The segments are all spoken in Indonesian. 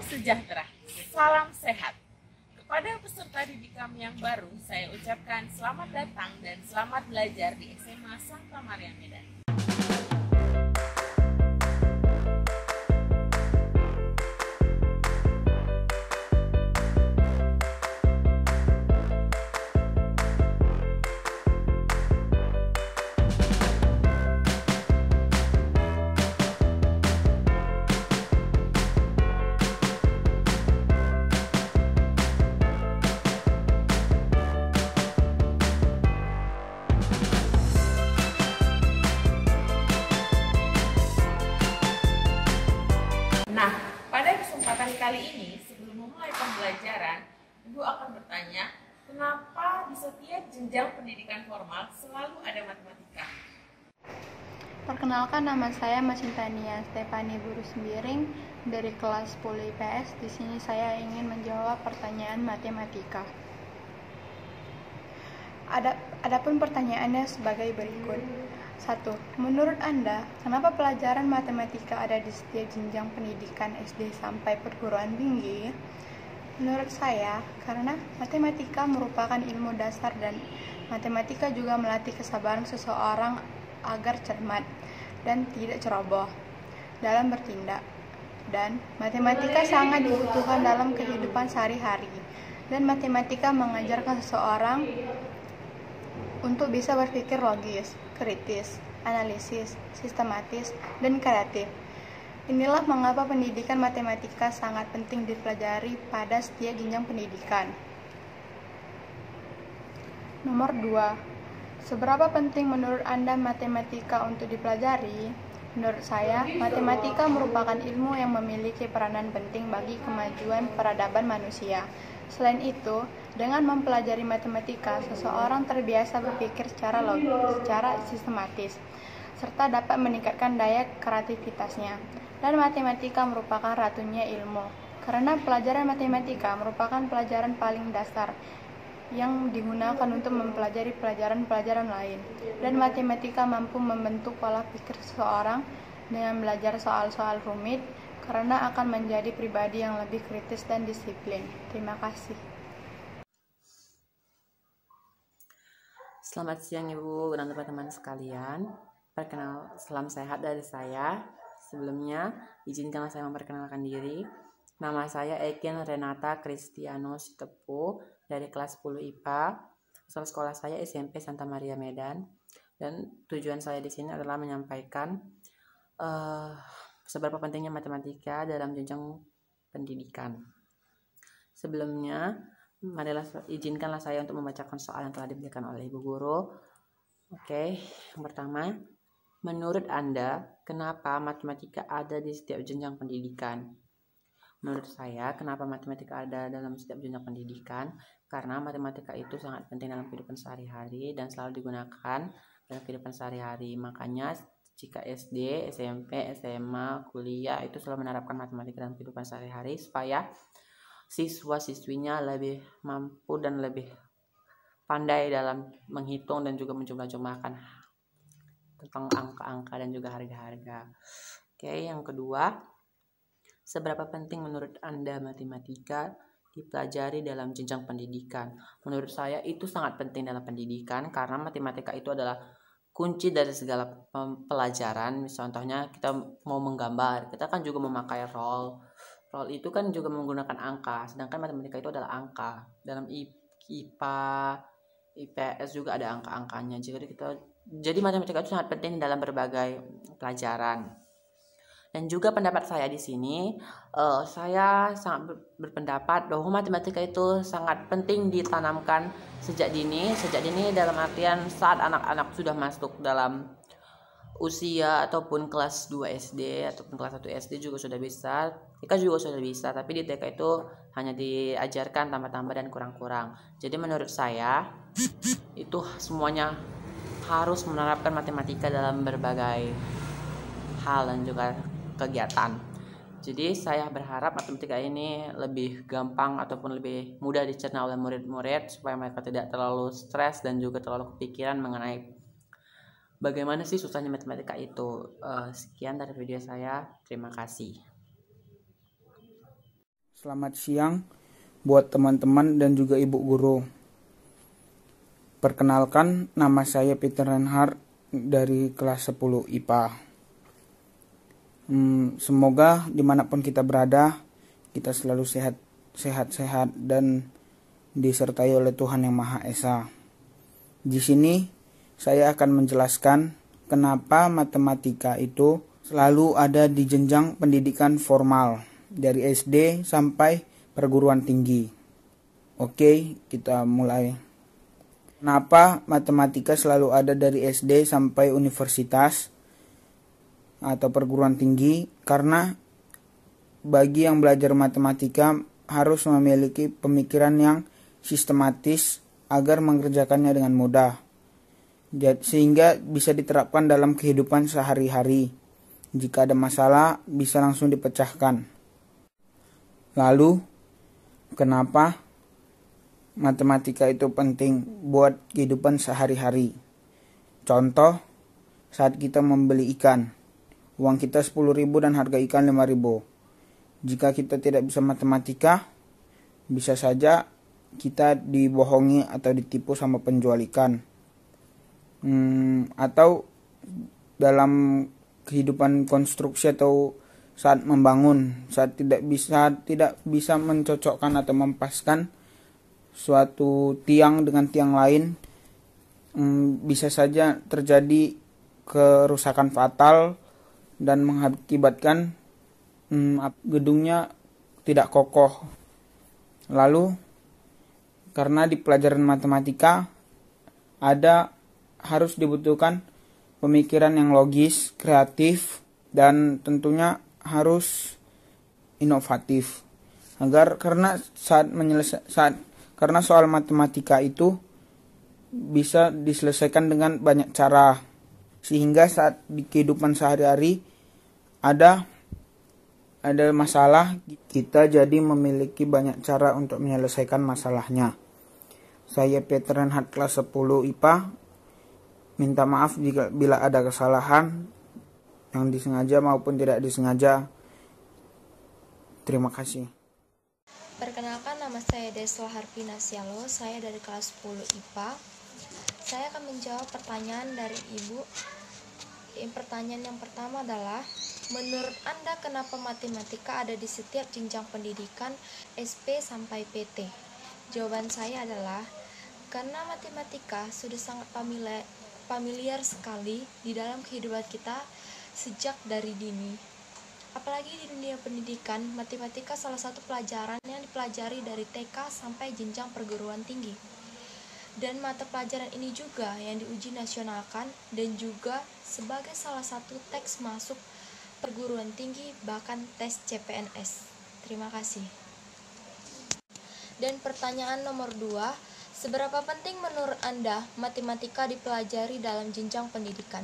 sejahtera, salam sehat. Kepada peserta didik kami yang baru, saya ucapkan selamat datang dan selamat belajar di SMA Santa Maria Medan. Nah, pada kesempatan kali ini, sebelum memulai pembelajaran, Ibu akan bertanya, kenapa di setiap jenjang pendidikan formal selalu ada matematika? Perkenalkan, nama saya Masintania Stefani Buru Sembiring dari kelas 10 IPS. Di sini saya ingin menjawab pertanyaan matematika. Adapun pertanyaannya sebagai berikut. 1. Menurut Anda, kenapa pelajaran matematika ada di setiap jenjang pendidikan SD sampai perguruan tinggi? Menurut saya, karena matematika merupakan ilmu dasar dan matematika juga melatih kesabaran seseorang agar cermat dan tidak ceroboh dalam bertindak. Dan matematika sangat dibutuhkan dalam kehidupan sehari-hari. Dan matematika mengajarkan seseorang untuk bisa berpikir logis, kritis, analisis, sistematis, dan kreatif. Inilah mengapa pendidikan matematika sangat penting dipelajari pada setiap jenjang pendidikan. Nomor 2. Seberapa penting menurut Anda matematika untuk dipelajari? Menurut saya, matematika merupakan ilmu yang memiliki peranan penting bagi kemajuan peradaban manusia. Selain itu, dengan mempelajari matematika, seseorang terbiasa berpikir secara logis, secara sistematis, serta dapat meningkatkan daya kreativitasnya. Dan matematika merupakan ratunya ilmu, karena pelajaran matematika merupakan pelajaran paling dasar yang digunakan untuk mempelajari pelajaran-pelajaran lain. Dan matematika mampu membentuk pola pikir seseorang dengan belajar soal-soal rumit, karena akan menjadi pribadi yang lebih kritis dan disiplin. Terima kasih. Selamat siang Ibu dan teman-teman sekalian. Salam sehat dari saya. Sebelumnya, izinkanlah saya memperkenalkan diri. Nama saya Eken Renata Kristiano Sitepu dari kelas 10 IPA. Asal sekolah saya SMP Santa Maria Medan. Dan tujuan saya di sini adalah menyampaikan seberapa pentingnya matematika dalam jenjang pendidikan. Sebelumnya, izinkanlah saya untuk membacakan soal yang telah diberikan oleh Ibu Guru. Oke, yang pertama, menurut Anda, kenapa matematika ada di setiap jenjang pendidikan? Menurut saya, kenapa matematika ada dalam setiap jenjang pendidikan? Karena matematika itu sangat penting dalam kehidupan sehari-hari dan selalu digunakan dalam kehidupan sehari-hari. Makanya, jika SD, SMP, SMA, kuliah itu selalu menerapkan matematika dalam kehidupan sehari-hari supaya siswa-siswinya lebih mampu dan lebih pandai dalam menghitung dan juga menjumlah-jumlahkan tentang angka-angka dan juga harga-harga. Oke, yang kedua, seberapa penting menurut Anda matematika dipelajari dalam jenjang pendidikan? Menurut saya itu sangat penting dalam pendidikan karena matematika itu adalah kunci dari segala pelajaran. Contohnya kita mau menggambar, kita kan juga memakai roll itu kan juga menggunakan angka, sedangkan matematika itu adalah angka. Dalam IPA, IPS juga ada angka-angkanya. Jadi matematika itu sangat penting dalam berbagai pelajaran. Dan juga pendapat saya di sini, saya sangat berpendapat bahwa matematika itu sangat penting ditanamkan sejak dini dalam artian saat anak-anak sudah masuk dalam usia ataupun kelas 2 SD ataupun kelas 1 SD juga sudah bisa, TK juga sudah bisa, tapi di TK itu hanya diajarkan tambah-tambah dan kurang-kurang. Jadi menurut saya itu semuanya harus menerapkan matematika dalam berbagai hal dan juga kegiatan. Jadi saya berharap matematika ini lebih gampang ataupun lebih mudah dicerna oleh murid-murid supaya mereka tidak terlalu stres dan juga terlalu kepikiran mengenai bagaimana sih susahnya matematika itu. Sekian dari video saya. Terima kasih. Selamat siang buat teman-teman dan juga ibu guru. Perkenalkan, nama saya Peter Reinhardt dari kelas 10 IPA. Semoga dimanapun kita berada, kita selalu sehat-sehat dan disertai oleh Tuhan Yang Maha Esa. Di sini saya akan menjelaskan kenapa matematika itu selalu ada di jenjang pendidikan formal dari SD sampai perguruan tinggi. Oke, kita mulai. Kenapa matematika selalu ada dari SD sampai universitas atau perguruan tinggi? Karena bagi yang belajar matematika harus memiliki pemikiran yang sistematis agar mengerjakannya dengan mudah, sehingga bisa diterapkan dalam kehidupan sehari-hari. Jika ada masalah, bisa langsung dipecahkan. Lalu, kenapa matematika itu penting buat kehidupan sehari-hari? Contoh, saat kita membeli ikan, uang kita 10.000 dan harga ikan 5.000. Jika kita tidak bisa matematika, bisa saja kita dibohongi atau ditipu sama penjual ikan. Atau dalam kehidupan konstruksi atau saat membangun, saat tidak bisa mencocokkan atau mempaskan suatu tiang dengan tiang lain, bisa saja terjadi kerusakan fatal dan mengakibatkan gedungnya tidak kokoh. Lalu karena di pelajaran matematika harus dibutuhkan pemikiran yang logis, kreatif, dan tentunya harus inovatif. Karena soal matematika itu bisa diselesaikan dengan banyak cara, sehingga saat di kehidupan sehari-hari ada masalah, kita jadi memiliki banyak cara untuk menyelesaikan masalahnya. Saya Peter Reinhardt kelas 10 IPA. Minta maaf bila ada kesalahan yang disengaja maupun tidak disengaja. Terima kasih. Perkenalkan, nama saya Desla Harvina Sialo, saya dari kelas 10 IPA. Saya akan menjawab pertanyaan dari Ibu. Pertanyaan yang pertama adalah, menurut Anda kenapa matematika ada di setiap jenjang pendidikan SP sampai PT? Jawaban saya adalah, karena matematika sudah sangat familiar sekali di dalam kehidupan kita sejak dari dini. Apalagi di dunia pendidikan, matematika salah satu pelajaran yang dipelajari dari TK sampai jenjang perguruan tinggi. Dan mata pelajaran ini juga yang diuji nasionalkan dan juga sebagai salah satu teks masuk perguruan tinggi, bahkan tes CPNS. Terima kasih. Dan pertanyaan nomor 2, seberapa penting menurut Anda matematika dipelajari dalam jenjang pendidikan?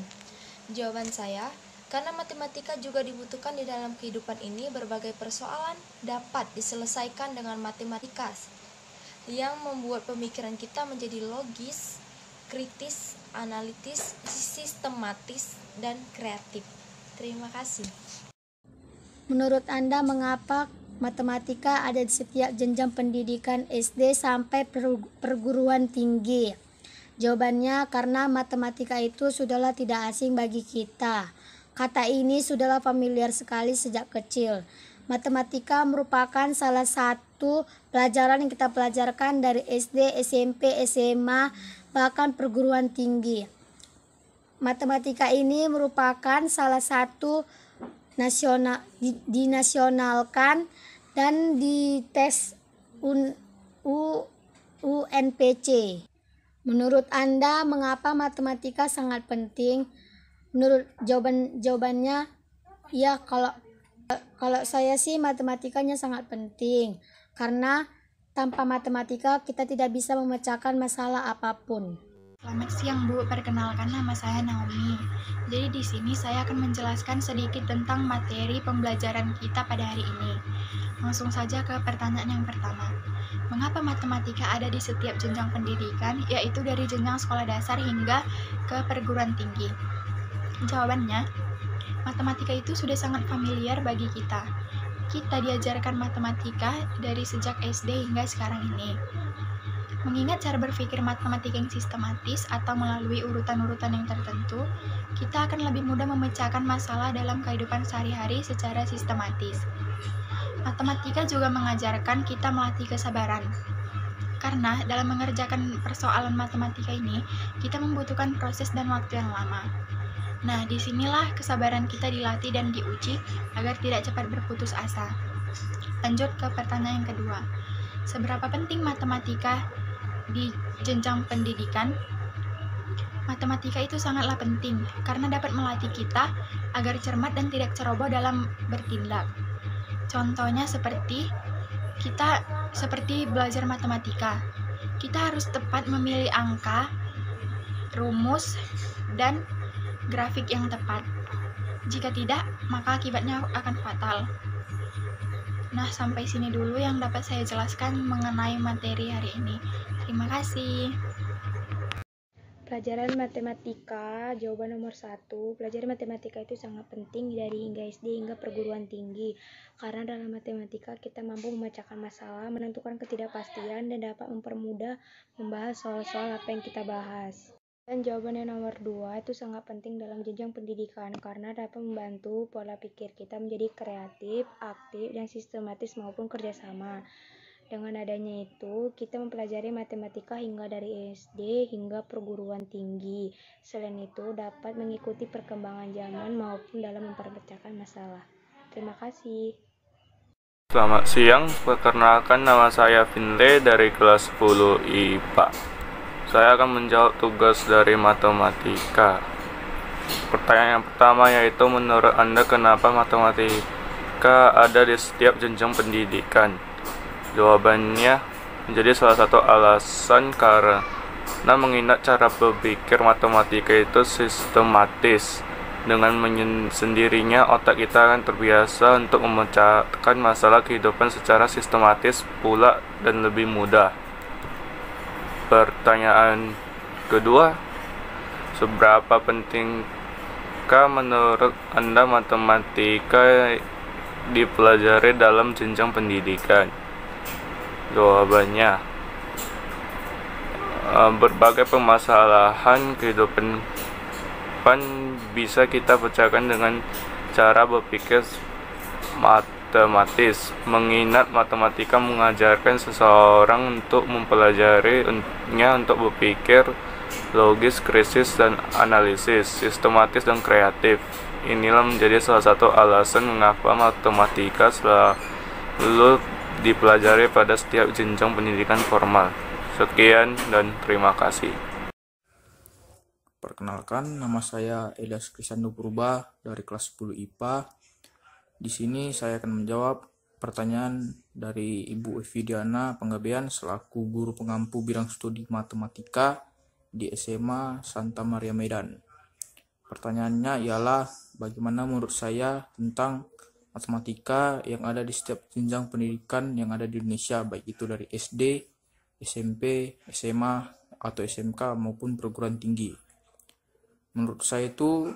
Jawaban saya, karena matematika juga dibutuhkan di dalam kehidupan ini, berbagai persoalan dapat diselesaikan dengan matematika yang membuat pemikiran kita menjadi logis, kritis, analitis, sistematis, dan kreatif. Terima kasih. Menurut Anda, mengapa matematika ada di setiap jenjang pendidikan SD sampai perguruan tinggi? Jawabannya, karena matematika itu sudahlah tidak asing bagi kita. Kata ini sudahlah familiar sekali sejak kecil. Matematika merupakan salah satu pelajaran yang kita pelajarkan dari SD, SMP, SMA, bahkan perguruan tinggi. Matematika ini merupakan salah satu dinasionalkan dan dites UNPC. Menurut Anda, mengapa matematika sangat penting? Menurut jawabannya, ya kalau saya sih matematikanya sangat penting, karena tanpa matematika kita tidak bisa memecahkan masalah apapun. Selamat siang Bu, perkenalkan nama saya Naomi. Jadi di sini saya akan menjelaskan sedikit tentang materi pembelajaran kita pada hari ini. Langsung saja ke pertanyaan yang pertama. Mengapa matematika ada di setiap jenjang pendidikan, yaitu dari jenjang sekolah dasar hingga ke perguruan tinggi? Jawabannya, matematika itu sudah sangat familiar bagi kita. kita diajarkan matematika dari sejak SD hingga sekarang ini. Mengingat cara berpikir matematika yang sistematis atau melalui urutan-urutan yang tertentu, kita akan lebih mudah memecahkan masalah dalam kehidupan sehari-hari secara sistematis. Matematika juga mengajarkan kita melatih kesabaran. Karena dalam mengerjakan persoalan matematika ini, kita membutuhkan proses dan waktu yang lama. Nah, disinilah kesabaran kita dilatih dan diuji agar tidak cepat berputus asa. Lanjut ke pertanyaan yang kedua. Seberapa penting matematika di jenjang pendidikan? Matematika itu sangatlah penting karena dapat melatih kita agar cermat dan tidak ceroboh dalam bertindak. Contohnya seperti belajar matematika. Kita harus tepat memilih angka, rumus, dan grafik yang tepat. Jika tidak, maka akibatnya akan fatal. Nah, sampai sini dulu yang dapat saya jelaskan mengenai materi hari ini. Terima kasih. Pelajaran matematika, jawaban nomor 1. Pelajaran matematika itu sangat penting dari hingga SD hingga perguruan tinggi. Karena dalam matematika kita mampu memecahkan masalah, menentukan ketidakpastian, dan dapat mempermudah membahas soal-soal apa yang kita bahas. Dan jawaban yang nomor 2 itu sangat penting dalam jenjang pendidikan karena dapat membantu pola pikir kita menjadi kreatif, aktif, dan sistematis maupun kerjasama. Dengan adanya itu, kita mempelajari matematika hingga dari SD hingga perguruan tinggi. Selain itu, dapat mengikuti perkembangan zaman maupun dalam memperpecahkan masalah. Terima kasih. Selamat siang, perkenalkan nama saya Finlay dari kelas 10 IPA. Saya akan menjawab tugas dari matematika. Pertanyaan yang pertama yaitu, menurut Anda kenapa matematika ada di setiap jenjang pendidikan? Jawabannya menjadi salah satu alasan karena mengingat cara berpikir matematika itu sistematis. Dengan sendirinya otak kita akan terbiasa untuk memecahkan masalah kehidupan secara sistematis pula dan lebih mudah. Pertanyaan kedua, seberapa pentingkah menurut Anda matematika dipelajari dalam jenjang pendidikan? Jawabannya, berbagai permasalahan kehidupan bisa kita pecahkan dengan cara berpikir matematis. Mengingat matematika mengajarkan seseorang untuk mempelajarinya untuk berpikir logis, kritis, dan analisis, sistematis dan kreatif. Inilah menjadi salah satu alasan mengapa matematika selalu dipelajari pada setiap jenjang pendidikan formal. Sekian dan terima kasih. Perkenalkan, nama saya Elias Krisando Purba dari kelas 10 IPA. Di sini saya akan menjawab pertanyaan dari Ibu Evidiana Penggabean selaku guru pengampu bidang studi matematika di SMA Santa Maria Medan. Pertanyaannya ialah, bagaimana menurut saya tentang matematika yang ada di setiap jenjang pendidikan yang ada di Indonesia, baik itu dari SD, SMP, SMA, atau SMK maupun perguruan tinggi. Menurut saya itu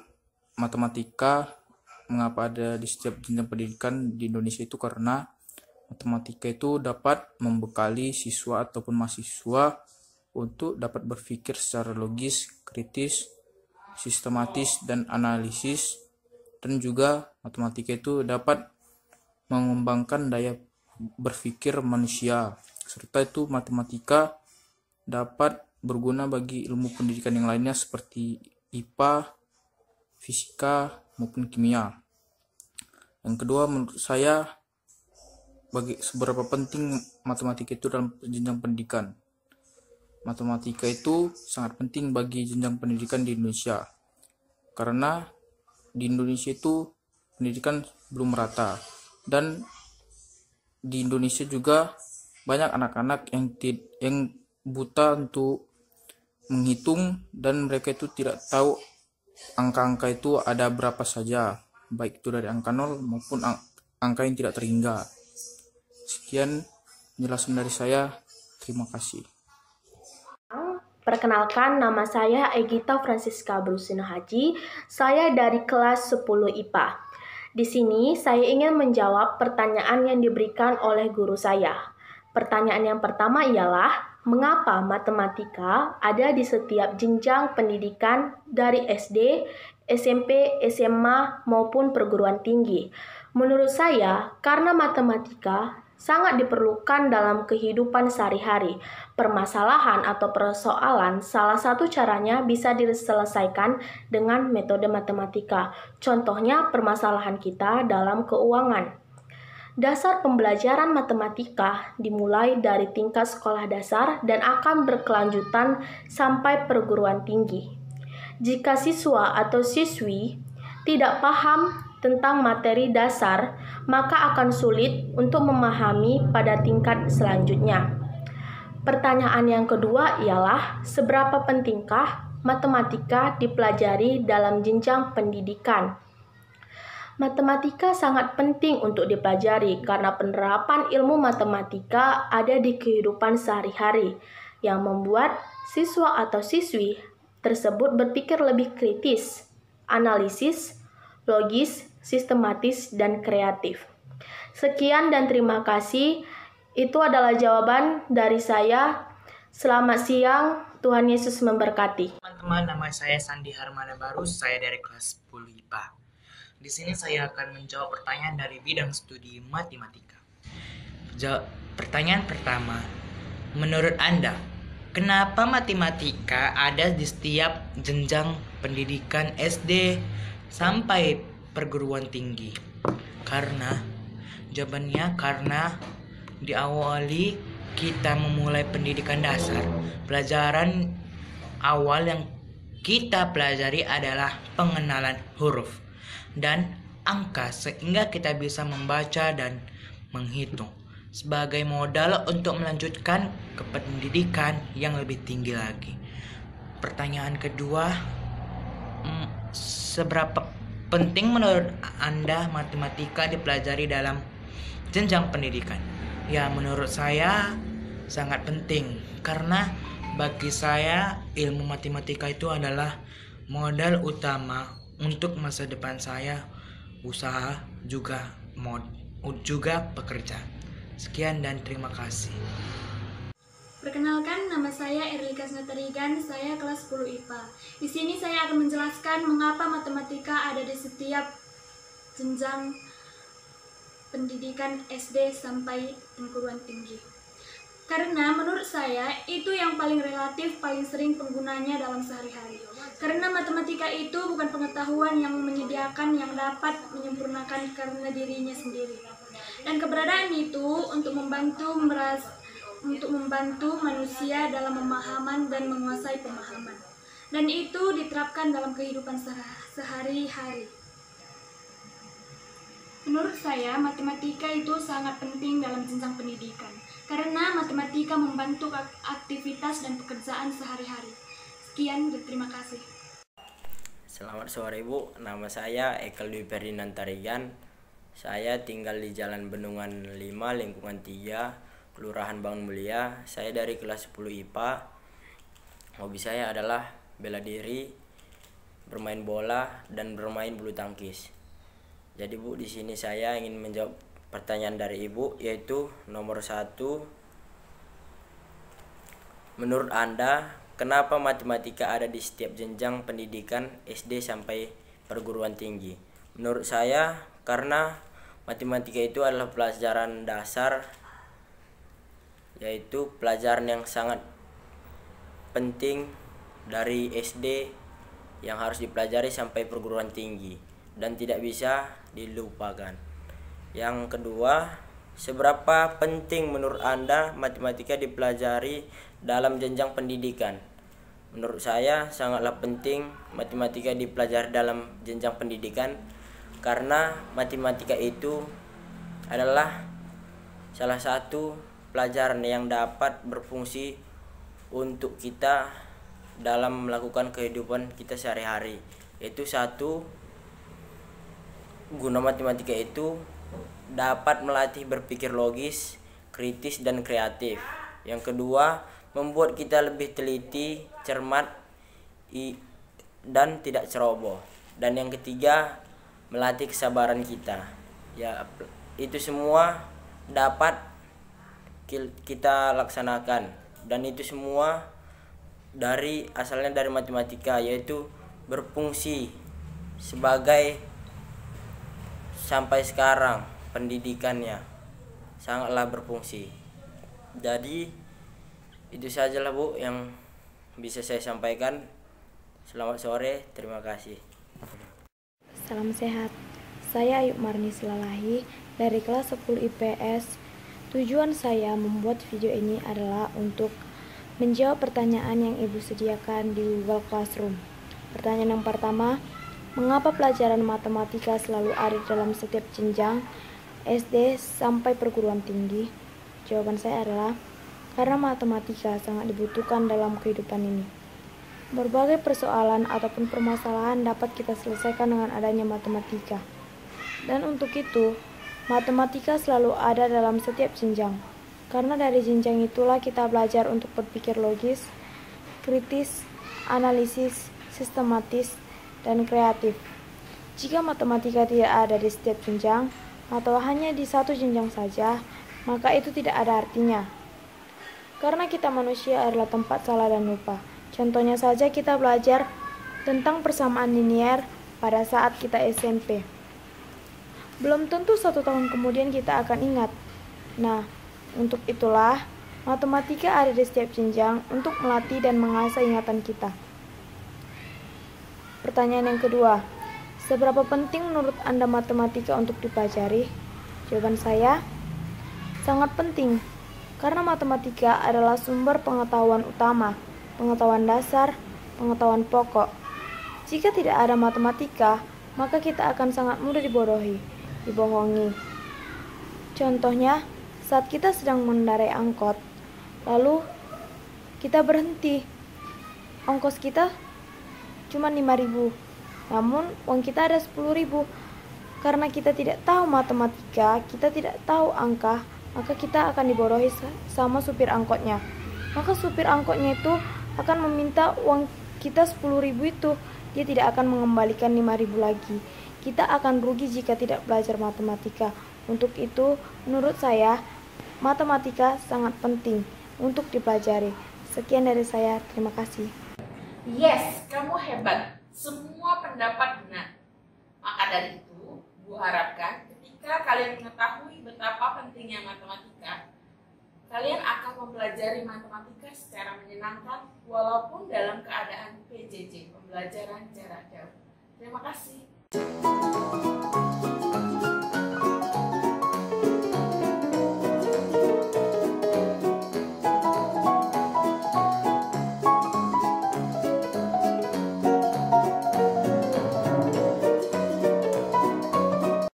matematika mengapa ada di setiap jenjang pendidikan di Indonesia itu karena matematika itu dapat membekali siswa ataupun mahasiswa untuk dapat berpikir secara logis, kritis, sistematis, dan analisis. Dan juga matematika itu dapat mengembangkan daya berpikir manusia. Serta itu matematika dapat berguna bagi ilmu pendidikan yang lainnya seperti IPA, fisika, maupun kimia. Yang kedua, menurut saya, seberapa penting matematika itu dalam jenjang pendidikan. Matematika itu sangat penting bagi jenjang pendidikan di Indonesia. Karena di Indonesia itu pendidikan belum merata. Dan di Indonesia juga banyak anak-anak yang buta untuk menghitung, dan mereka itu tidak tahu angka-angka itu ada berapa saja, baik itu dari angka 0 maupun angka yang tidak terhingga. Sekian penjelasan dari saya, terima kasih. Perkenalkan, nama saya Egita Francisca Brusino Haji. Saya dari kelas 10 IPA. Di sini saya ingin menjawab pertanyaan yang diberikan oleh guru saya. Pertanyaan yang pertama ialah, mengapa matematika ada di setiap jenjang pendidikan dari SD, SMP, SMA, maupun perguruan tinggi? Menurut saya, karena matematika sangat diperlukan dalam kehidupan sehari-hari. Permasalahan atau persoalan salah satu caranya bisa diselesaikan dengan metode matematika. Contohnya permasalahan kita dalam keuangan. Dasar pembelajaran matematika dimulai dari tingkat sekolah dasar dan akan berkelanjutan sampai perguruan tinggi. Jika siswa atau siswi tidak paham tentang materi dasar, maka akan sulit untuk memahami pada tingkat selanjutnya. Pertanyaan yang kedua ialah, seberapa pentingkah matematika dipelajari dalam jenjang pendidikan? Matematika sangat penting untuk dipelajari karena penerapan ilmu matematika ada di kehidupan sehari-hari yang membuat siswa atau siswi tersebut berpikir lebih kritis, analisis, logis, sistematis, dan kreatif. Sekian dan terima kasih. Itu adalah jawaban dari saya. Selamat siang, Tuhan Yesus memberkati. Teman-teman, nama saya Sandi Harmana Barus, saya dari kelas 10 IPA. Di sini saya akan menjawab pertanyaan dari bidang studi matematika. Pertanyaan pertama, menurut Anda, kenapa matematika ada di setiap jenjang pendidikan SD sampai perguruan tinggi? Jawabannya karena diawali kita memulai pendidikan dasar. Pelajaran awal yang kita pelajari adalah pengenalan huruf dan angka sehingga kita bisa membaca dan menghitung sebagai modal untuk melanjutkan ke pendidikan yang lebih tinggi lagi. Pertanyaan kedua, seberapa penting menurut Anda matematika dipelajari dalam jenjang pendidikan? Ya, menurut saya sangat penting karena bagi saya ilmu matematika itu adalah modal utama untuk masa depan saya, usaha juga pekerja. Sekian dan terima kasih. Perkenalkan, nama saya Erlika Snatarigan, saya kelas 10 IPA. Di sini saya akan menjelaskan mengapa matematika ada di setiap jenjang pendidikan SD sampai perguruan tinggi. Karena menurut saya itu yang paling relatif, paling sering penggunanya dalam sehari-hari. Karena matematika itu bukan pengetahuan yang menyediakan yang dapat menyempurnakan karena dirinya sendiri. Dan keberadaan itu untuk membantu manusia dalam pemahaman dan menguasai pemahaman. Dan itu diterapkan dalam kehidupan sehari-hari. Menurut saya, matematika itu sangat penting dalam jenjang pendidikan. Karena matematika membantu aktivitas dan pekerjaan sehari-hari. Sekian dan terima kasih. Selamat sore Ibu, nama saya Ekel Dwi Ferdinand Tarigan. Saya tinggal di Jalan Bendungan 5, lingkungan 3, Kelurahan Bangun Mulia. Saya dari kelas 10 IPA. Hobi saya adalah bela diri, bermain bola, dan bermain bulu tangkis. Jadi Bu, di sini saya ingin menjawab pertanyaan dari Ibu, yaitu nomor 1. Menurut Anda, kenapa matematika ada di setiap jenjang pendidikan SD sampai perguruan tinggi? Menurut saya, karena matematika itu adalah pelajaran dasar, yaitu pelajaran yang sangat penting dari SD yang harus dipelajari sampai perguruan tinggi dan tidak bisa dilupakan. Yang kedua, seberapa penting menurut Anda matematika dipelajari dalam jenjang pendidikan? Menurut saya sangatlah penting matematika dipelajari dalam jenjang pendidikan karena matematika itu adalah salah satu pelajaran yang dapat berfungsi untuk kita dalam melakukan kehidupan kita sehari-hari. Yaitu satu, guna matematika itu dapat melatih berpikir logis, kritis, dan kreatif. Yang kedua, membuat kita lebih teliti, cermat, dan tidak ceroboh. Dan yang ketiga, melatih kesabaran kita. Ya, itu semua dapat kita laksanakan, dan itu semua asalnya dari matematika, yaitu berfungsi sebagai sampai sekarang pendidikannya sangatlah berfungsi. Jadi itu sajalah Bu yang bisa saya sampaikan. Selamat sore, terima kasih. Salam sehat. Saya Ayub Marni Silalahi dari kelas 10 IPS. Tujuan saya membuat video ini adalah untuk menjawab pertanyaan yang Ibu sediakan di Google Classroom. Pertanyaan yang pertama, mengapa pelajaran matematika selalu ada dalam setiap jenjang SD sampai perguruan tinggi? Jawaban saya adalah karena matematika sangat dibutuhkan dalam kehidupan ini. Berbagai persoalan ataupun permasalahan dapat kita selesaikan dengan adanya matematika. Dan untuk itu, matematika selalu ada dalam setiap jenjang. Karena dari jenjang itulah kita belajar untuk berpikir logis, kritis, analisis, sistematis, dan kreatif. Jika matematika tidak ada di setiap jenjang, atau hanya di satu jenjang saja, maka itu tidak ada artinya. Karena kita manusia adalah tempat salah dan lupa. Contohnya saja kita belajar tentang persamaan linier pada saat kita SMP. Belum tentu 1 tahun kemudian kita akan ingat. Nah, untuk itulah matematika ada di setiap jenjang untuk melatih dan mengasah ingatan kita. Pertanyaan yang kedua, seberapa penting menurut Anda matematika untuk dipelajari? Jawaban saya, sangat penting. Karena matematika adalah sumber pengetahuan utama, pengetahuan dasar, pengetahuan pokok. Jika tidak ada matematika, maka kita akan sangat mudah dibohongi. Contohnya, saat kita sedang mengendarai angkot, lalu kita berhenti. Ongkos kita cuma 5.000, namun uang kita ada 10.000. Karena kita tidak tahu matematika, kita tidak tahu angka, maka kita akan dibodohi sama supir angkotnya. Maka supir angkotnya itu akan meminta uang kita 10.000 itu. Dia tidak akan mengembalikan 5.000 lagi. Kita akan rugi jika tidak belajar matematika. Untuk itu, menurut saya, matematika sangat penting untuk dipelajari. Sekian dari saya, terima kasih. Yes, kamu hebat. Semua pendapat benar. Maka dari itu, Bu harapkan ketika kalian mengetahui betapa pentingnya matematika, kalian akan mempelajari matematika secara menyenangkan walaupun dalam keadaan PJJ, pembelajaran jarak jauh. Terima kasih.